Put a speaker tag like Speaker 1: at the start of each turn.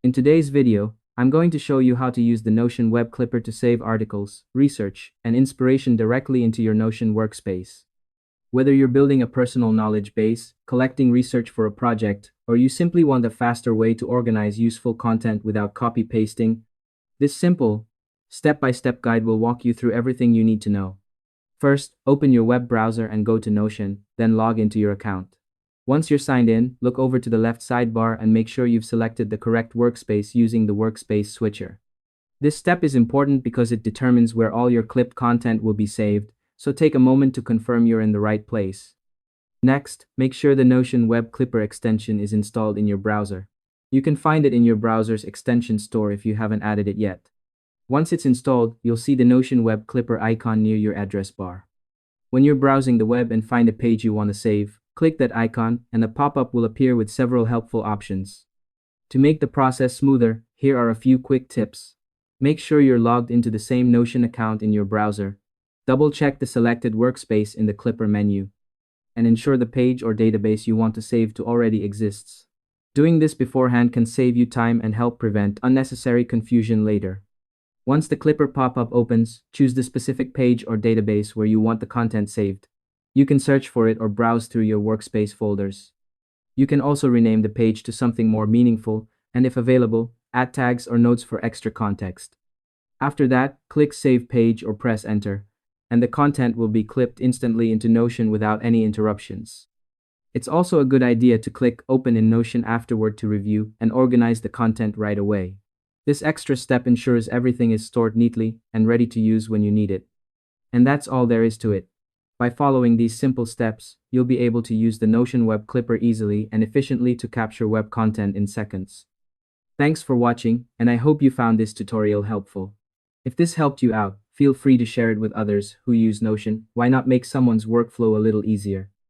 Speaker 1: In today's video, I'm going to show you how to use the Notion web clipper to save articles, research, and inspiration directly into your Notion workspace. Whether you're building a personal knowledge base, collecting research for a project, or you simply want a faster way to organize useful content without copy-pasting, this simple, step-by-step guide will walk you through everything you need to know. First, open your web browser and go to Notion, then log into your account. Once you're signed in, look over to the left sidebar and make sure you've selected the correct workspace using the workspace switcher. This step is important because it determines where all your clipped content will be saved, so take a moment to confirm you're in the right place. Next, make sure the Notion Web Clipper extension is installed in your browser. You can find it in your browser's extension store if you haven't added it yet. Once it's installed, you'll see the Notion Web Clipper icon near your address bar. When you're browsing the web and find a page you want to save, click that icon and a pop-up will appear with several helpful options. To make the process smoother, here are a few quick tips. Make sure you're logged into the same Notion account in your browser. Double-check the selected workspace in the Clipper menu, and ensure the page or database you want to save to already exists. Doing this beforehand can save you time and help prevent unnecessary confusion later. Once the Clipper pop-up opens, choose the specific page or database where you want the content saved. You can search for it or browse through your workspace folders. You can also rename the page to something more meaningful, and if available, add tags or notes for extra context. After that, click Save Page or press Enter, and the content will be clipped instantly into Notion without any interruptions. It's also a good idea to click Open in Notion afterward to review and organize the content right away. This extra step ensures everything is stored neatly and ready to use when you need it. And that's all there is to it. By following these simple steps, you'll be able to use the Notion Web Clipper easily and efficiently to capture web content in seconds. Thanks for watching, and I hope you found this tutorial helpful. If this helped you out, feel free to share it with others who use Notion. Why not make someone's workflow a little easier?